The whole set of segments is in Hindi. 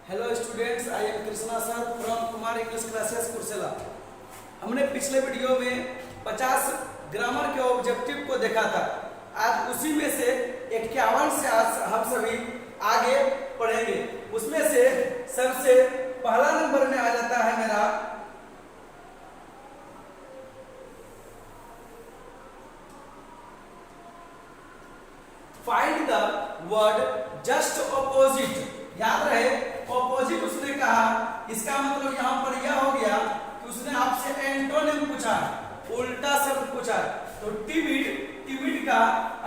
Hello students, I am Krishna sir from Kumar English classes Kursela. हमने पिछले वीडियो में 50 ग्रामर के ऑब्जेक्टिव को देखा था। आज उसी में से 51 से आज हम सभी आगे पढ़ेंगे। उसमें से सबसे पहला नंबर में आ जाता है मेरा find the word just opposite. याद रहे ऑपोजिट उसने कहा, इसका मतलब यहां पर यह हो गया कि उसने आपसे एंटोनिम पूछा, उल्टा शब्द पूछा। तो टिमिड का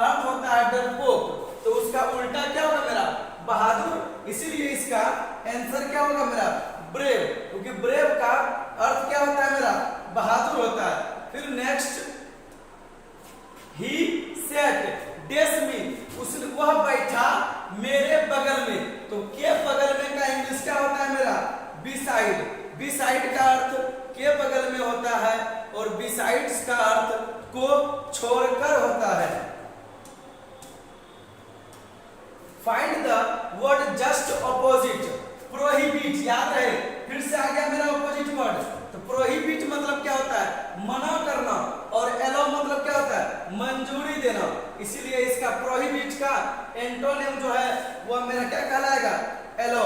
अर्थ होता है डरपोक, तो उसका उल्टा क्या होगा मेरा? बहादुर। इसीलिए इसका आंसर क्या होगा मेरा? ब्रेव, क्योंकि ब्रेव का अर्थ क्या होता है मेरा? बहादुर होता है। फिर नेक्स्ट, ही सेट डेस्क मी, उसने वह बैठा मेरे बगल में। तो के बगल में का इंग्लिश क्या होता है मेरा? बिसाइड। बिसाइड का अर्थ के बगल में होता है और बिसाइड्स का अर्थ को छोड़कर होता है। Find the word just opposite. Prohibit, याद रहे फिर से आ गया मेरा ऑपोजिट वर्ड। तो प्रोहिबिट मतलब क्या होता है? मना करना, और एलो मतलब क्या होता है? मंजूरी देना। इसीलिए इसका प्रोहिबिट का एंटोनिम जो है वह मेरा क्या कहलाएगा? Yellow.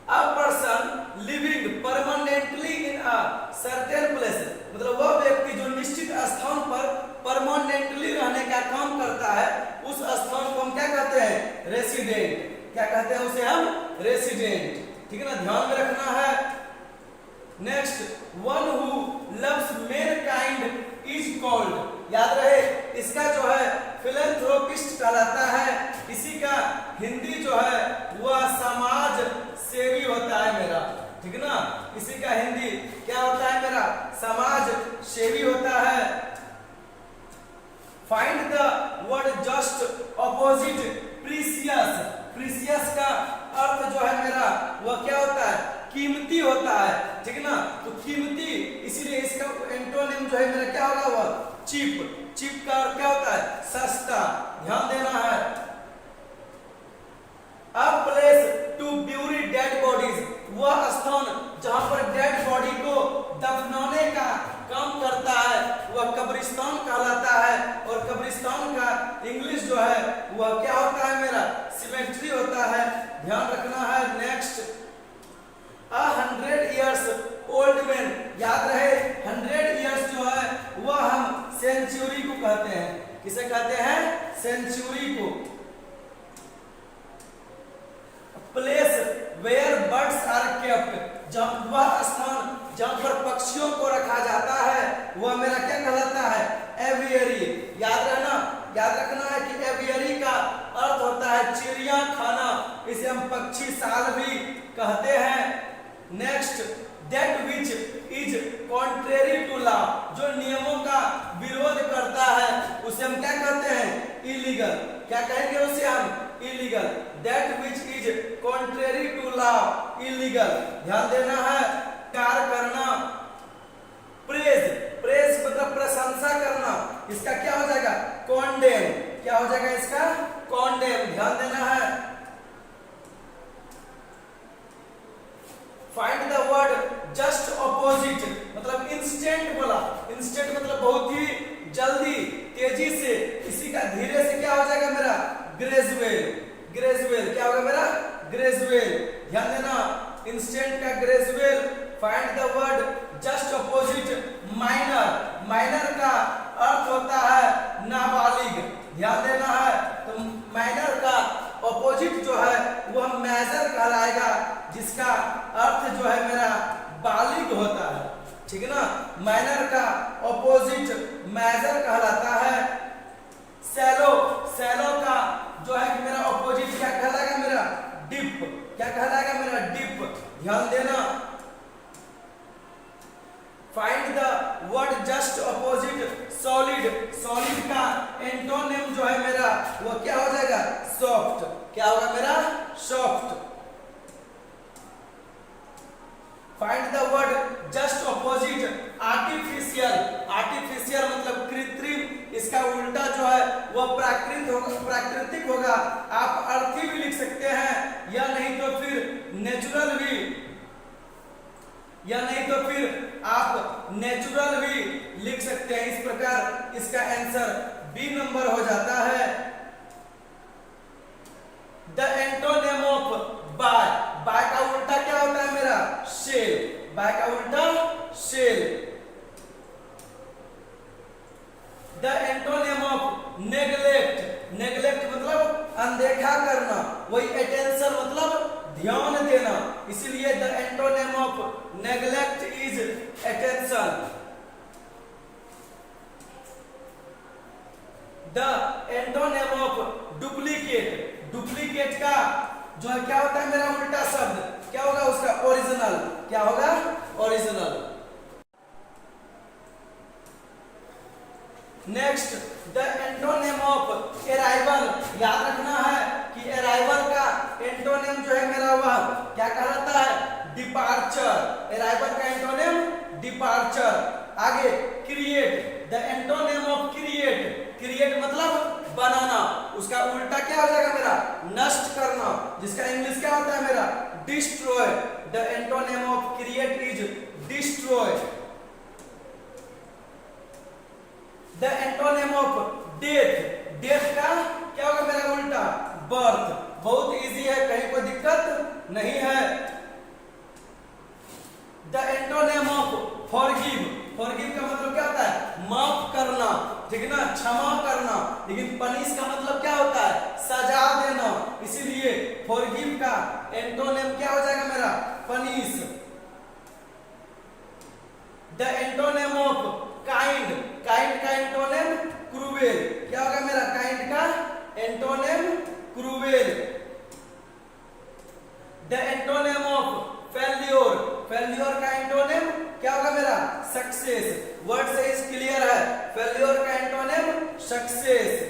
A person living permanently in a certain place, मतलब वह व्यक्ति जो निश्चित स्थान पर परमानेंटली रहने का काम करता है, उस स्थान को हम क्या कहते हैं? रेसिडेंट। क्या कहते हैं उसे हम? रेसिडेंट। ठीक है ना, ध्यान में रखना है। Next, one who loves Mankind is called. याद रहे इसका जो है फिलैंथ्रोपिस्ट कहलाता है। इसी का हिंदी जो है वह समाज सेवी होता है मेरा। ठीक है ना, इसी का हिंदी क्या होता है मेरा? समाज सेवी होता है। Find the word just opposite precious. Precious का अर्थ जो है मेरा वह क्या होता है? कीमती होता है। ठीक है ना, तो कीमती, इसीलिए इसका एंटोनिम जो है मेरा क्या होगा? वह चीप। चीप का अर्थ क्या होता है? सस्ता। ध्यान देना है। A place to bury dead bodies, वह स्थान जहां पर डेड बॉडी को दफनाने का काम करता है वह कब्रिस्तान कहलाता है। और कब्रिस्तान का इंग्लिश जो है वह क्या होता है मेरा? सिमेट्री होता है। ध्यान रखना है। Next, 100 years old man। याद रहे 100 years जो है वह हम सेंचुरी को कहते हैं। किसे कहते हैं? सेंचुरी को। Place where birds are kept, वह स्थान जहां पर पक्षियों को रखा जाता है वह मेरा क्या कहलाता है? एवियरी। याद रखना है कि एवियरी का अर्थ होता है चिड़िया खाना। इसे हम पक्षी साल भी कहते हैं। Next, that which is contrary to law, जो नियमों का विरोध करता है उसे हम क्या कहते हैं? इलीगल। क्या कहेंगे उसे हम? Illegal. That which is contrary to law, illegal. ध्यान देना है। प्यार करना, प्रेज। प्रेज मतलब प्रशंसा करना। इसका क्या हो जाएगा? कॉन्डेम। क्या हो जाएगा इसका? कॉन्डेम। ध्यान देना है। Find the word just opposite, मतलब इंस्टेंट बोला। इंस्टेंट मतलब बहुत ही जल्दी, तेजी से। इसी का धीरे से क्या हो जाएगा मेरा? ग्रेजुअल। ग्रेजुअल क्या होगा मेरा? ग्रेजुअल। ध्यान देना, इंस्टेंट का gradual. Find the word just opposite minor. Minor का अर्थ होता है नाबालिग। ध्यान देना है। तो माइनर का ऑपोजिट जो है वह मेजर कहलाएगा, जिसका अर्थ जो है मेरा बालिग होता है। ठीक है ना, माइनर का ऑपोजिट मेजर कहलाता है। सैलो। सैलो का जो है कि मेरा ऑपोजिट क्या कहलाएगा मेरा? डिप। क्या कहलाएगा मेरा? डिप। ध्यान देना। Find the word just opposite solid. Solid का एंटोनिम जो है मेरा वो क्या हो जाएगा? सॉफ्ट। क्या होगा मेरा? Soft. Find the word just opposite artificial. Artificial मतलब कृत्रिम, इसका उल्टा जो है वह प्राकृतिक होगा। आप अर्थी भी लिख सकते हैं the antonym of buy, buy का उल्टा क्या होता है मेरा? सेल, बाय का उल्टा sell. The antonym of neglect, neglect मतलब अनदेखा करना, वही अटेंशन मतलब ध्यान देना, इसीलिए the antonym of neglect is attention. The antonym of duplicate, duplicate का जो है क्या होता है मेरा उल्टा शब्द, क्या होगा उसका? ओरिजिनल, क्या होगा? Original. Next the antonym of arrival, याद रखना है कि अराइवल का एंटोनिम जो है मेरा वह क्या कहलाता है? डिपार्चर, अराइवल का एंटोनिम डिपार्चर। आगे create, the antonym of create, create मतलब बनाना, उसका उल्टा क्या हो जाएगा मेरा? नष्ट करना, जिसका इंग्लिश क्या होता है मेरा? Destroy. The antonym of create is destroy. The antonym of death, death का क्या होगा मेरा उल्टा? बर्थ। बहुत इजी है, कहीं कोई दिक्कत नहीं है। The antonym of forgive, forgive का मतलब क्या होता है? माफ करना, ठीक है ना, क्षमा करना। लेकिन पनिश का मतलब क्या होता है? सजा देना, इसीलिए फॉरगिव का एंटोनिम क्या हो जाएगा मेरा? Punish. The antonym of kind, kind का एंटोनिम क्रूएल, क्या होगा मेरा? काइंड का antonym cruel. The antonym of failure, failure का एंटोनिम क्या होगा मेरा? सक्सेस। वर्ड से इज क्लियर है, फेल्योर का antonym success.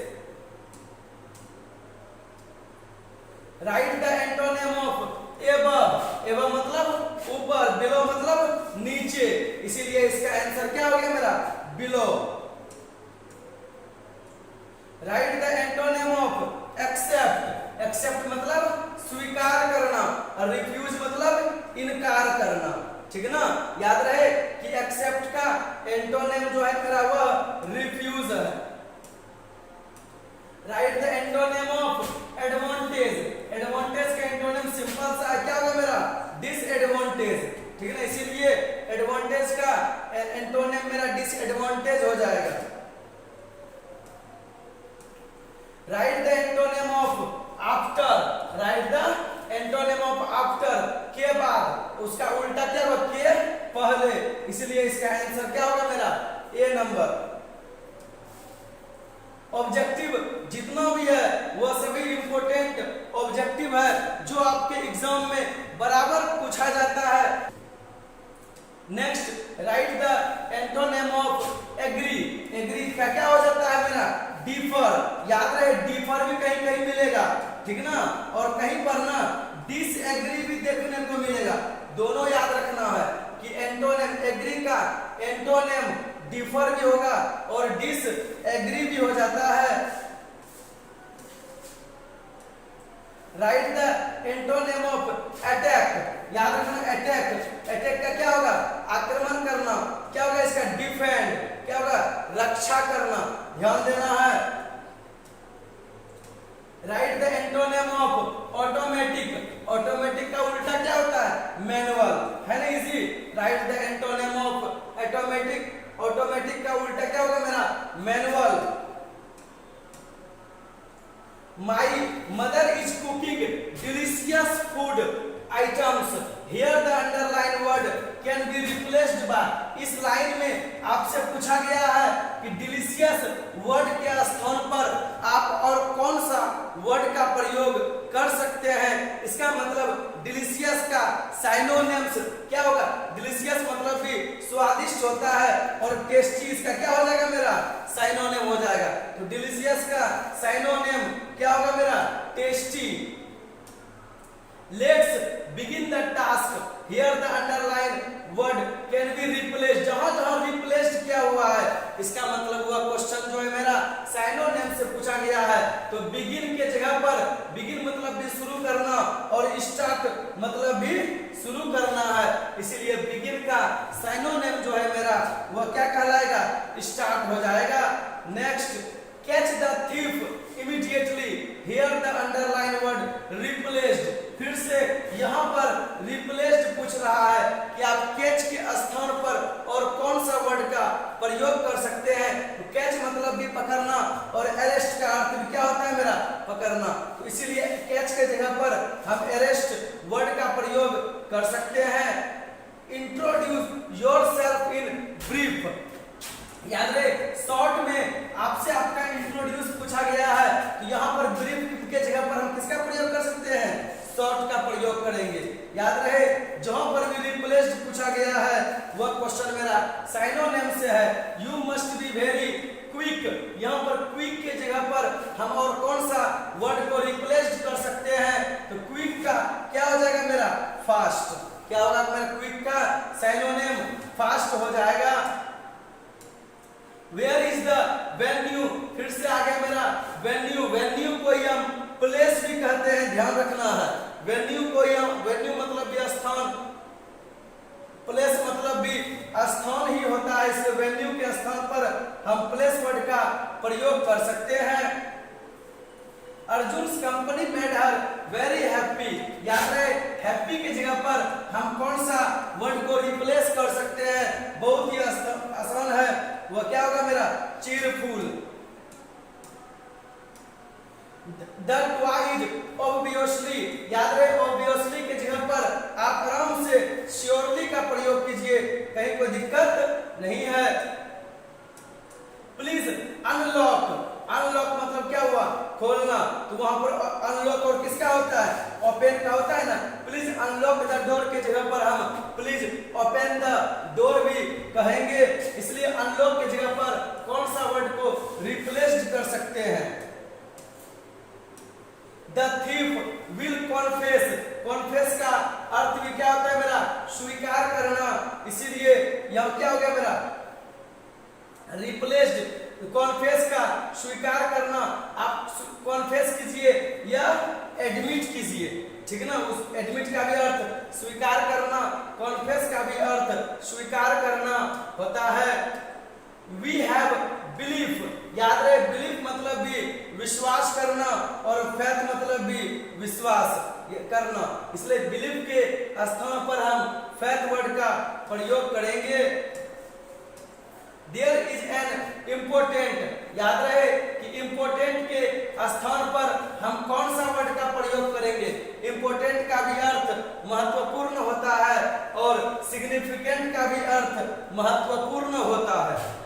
Right the antonym of above, above मतलब ऊपर, बिलो मतलब नीचे, इसीलिए इसका आंसर क्या हो गया मेरा? Below. Write the antonym of accept, accept मतलब स्वीकार करना, और रिफ्यूज मतलब इनकार करना, ठीक है ना। याद रहे कि एक्सेप्ट का एंटोनिम जो है मेरा वह रिफ्यूज है। Right the antonym of advantage, advantage का एंटोनिम सिंपल सा क्या होगा मेरा? डिसएडवांटेज, ठीक है ना, इसीलिए एडवांटेज का एंटोनिम मेरा डिसएडवांटेज हो जाएगा। Right the antonym of after, right the antonym of after के बाद, उसका उल्टा क्या होगा? के पहले, इसलिए इसका आंसर क्या होगा मेरा? ए नंबर। ऑब्जेक्टिव जितना भी है वह सभी इंपॉर्टेंट ऑब्जेक्टिव है जो आपके एग्जाम में बराबर पूछा जाता है। Next write the antonym of agree, agree का क्या हो जाता है मेरा? डिफर। याद रहे डिफर भी कहीं कहीं मिलेगा, ठीक ना, और कहीं पर ना डिसएग्री भी देखने को मिलेगा। दोनों याद रखना है कि एंटोनिम एग्री का एंटोनिम डिफर भी होगा और डिसएग्री भी हो जाता है। Right the antonym of attack, याद रखना अटैक, अटैक का क्या होगा? आक्रमण करना, क्या होगा इसका? डिफेंड, क्या होगा? रक्षा करना, ध्यान देना है। Right the antonym of automatic, automatic का उल्टा क्या होता है? मैनुअल, है ना easy. Right the antonym of automatic, automatic का उल्टा क्या होगा मेरा? Manual. My mother is cooking delicious food items. Here the underlined word can be replaced by, इस लाइन में आपसे पूछा गया है कि डिलीशियस वर्ड के स्थान पर आप और कौन सा वर्ड का प्रयोग कर सकते हैं। इसका मतलब डिलीशियस का साइनोनिम्स क्या होगा? डिलीशियस मतलब भी स्वादिष्ट होता है और टेस्टी इसका क्या हो जाएगा मेरा? साइनोनिम हो जाएगा। तो डिलीशियस का साइनोनिम क्या होगा मेरा? Tasty. Let's begin the task. Here the underline word can be replaced, जहां जहां रिप्लेस्ड किया हुआ है इसका मतलब हुआ क्वेश्चन जो है मेरा साइनोनिम से पूछा गया है। तो बिगिन के जगह पर, बिगिन मतलब भी शुरू करना और स्टार्ट मतलब भी शुरू करना है, इसीलिए बिगिन का साइनोनिम जो है मेरा वह क्या कहलाएगा? स्टार्ट हो जाएगा। Next catch the thief immediately. Here the underline word replaced, फिर से यहाँ पर रिप्लेस्ड पूछ रहा है कि आप कैच के स्थान पर और कौन सा वर्ड का प्रयोग कर सकते हैं। तो कैच मतलब भी पकड़ना और अरेस्ट का अर्थ भी क्या होता है मेरा, पकड़ना। तो इसीलिए कैच के जगह पर हम अरेस्ट वर्ड का प्रयोग कर सकते हैं। इंट्रोड्यूस योरसेल्फ इन ब्रीफ, याद रहे शॉर्ट में आपसे आपका इंट्रोड्यूस पूछा गया है, तो यहाँ पर ब्रीफ के जगह पर हम किसका प्रयोग कर सकते हैं, शॉर्ट का प्रयोग करेंगे। याद रहे जहां पर भी रिप्लेस्ड पूछा गया है वह क्वेश्चन मेरा साइनोनिम से है। You must be very quick, यहाँ पर क्विक के जगह पर हम और कौन सा वर्ड को रिप्लेस्ड कर सकते हैं, तो क्विक का क्या हो जाएगा मेरा, फास्ट। क्या होगा मेरा, क्विक का साइनोनिम फास्ट हो जाएगा। वेयर इज द वेन्यू, फिर से आ गया मेरा वेन्यू। वेन्यू को हम प्लेस भी कहते हैं, ध्यान रखना है। वेन्यू को हम, वेन्यू मतलब भी स्थान, प्लेस मतलब भी स्थान ही होता है, इसलिए वेन्यू के स्थान पर हम प्लेस वर्ड का प्रयोग कर सकते हैं। Arjun's company made her very happy, याद रहे हैप्पी के जगह पर हम कौन सा वर्ड को रिप्लेस कर सकते हैं, बहुत ही आसान है, वह क्या होगा मेरा, चीरफुल। दैट वाइज ऑब्वियसली, याद रहे ऑब्वियसली के जगह पर आप आराम से श्योरली का प्रयोग कीजिए, कहीं कोई दिक्कत नहीं है। प्लीज अनलॉक, अनलॉक मतलब क्या हुआ, खोलना, तो वहां पर अनलॉक और किसका होता है, ओपन का होता है ना। प्लीज अनलॉक द डोर के जगह पर हम प्लीज ओपन द डोर भी कहेंगे, इसलिए अनलॉक के जगह पर कौन सा वर्ड को रिप्लेस्ड कर सकते हैं। The thief will confess, confess का अर्थ भी क्या होता है मेरा, स्वीकार करना, इसीलिए यह क्या हो गया मेरा, रिप्लेस्ड। कॉन्फेस का स्वीकार करना, आप कॉन्फेस कीजिए या एडमिट कीजिए, ठीक है ना। उस एडमिट का भी अर्थ स्वीकार करना, कॉन्फेस का भी अर्थ स्वीकार करना होता है। वी हैव बिलीफ, याद रहे बिलीफ मतलब भी विश्वास करना और फेथ मतलब भी विश्वास करना, इसलिए बिलीफ के स्थान पर हम फेथ वर्ड का प्रयोग करेंगे। देयर इज एन इम्पोर्टेंट, याद रहे कि इम्पोर्टेंट के स्थान पर हम कौन सा वर्ड का प्रयोग करेंगे। इम्पोर्टेंट का भी अर्थ महत्वपूर्ण होता है और सिग्निफिकेंट का भी अर्थ महत्वपूर्ण होता है।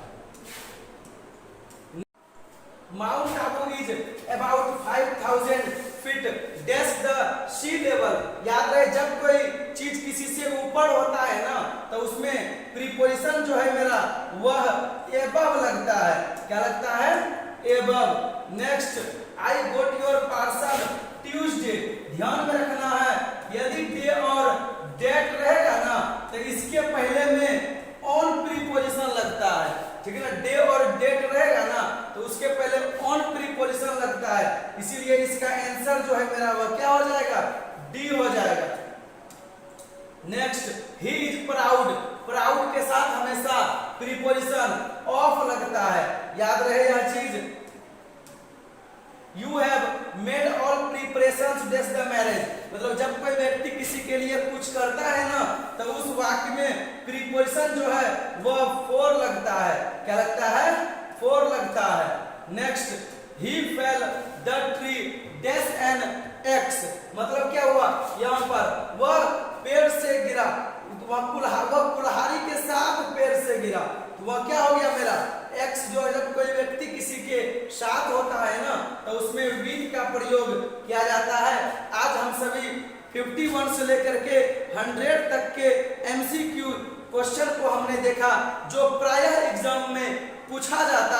Mount Abu is about 5000 feet dash the sea level, याद रहे जब कोई चीज किसी से ऊपर होता है ना, तो उसमें प्रीपोजिशन जो है मेरा वह एबव लगता है, क्या लगता है, above. Next, I got your parcel Tuesday, ध्यान में रखना है यदि डे और डेट रहेगा ना तो इसके पहले में ऑन प्रीपोजिशन लगता है, ठीक है ना। डे और डेट रहेगा ना तो उसके पहले ऑन प्रीपोजिशन लगता है, इसीलिए इसका आंसर जो है मेरा वह क्या हो जाएगा, डी हो जाएगा। Next, he is proud, proud के साथ हमेशा प्रीपोजिशन ऑफ लगता है, याद रहे यह चीज। You have made all preparations dash the marriage, मतलब जब कोई व्यक्ति किसी के लिए कुछ करता है ना तो उस वाक्य में प्रीपोजिशन जो है वह फॉर लगता है, क्या लगता है, फॉर लगता है। Next, he fell the tree dash an axe, मतलब क्या हुआ, यहाँ पर वह पेड़ से गिरा, वह कुल्हाड़ी के साथ पेड़ से गिरा, तो वह क्या हो गया मेरा, एक्स जो जब कोई व्यक्ति किसी के साथ होता है ना तो उसमें विद का प्रयोग किया जाता है। आज हम सभी 51 से लेकर के 100 तक के एमसीक्यू क्वेश्चन को हमने देखा जो प्रायः एग्जाम में पूछा जाता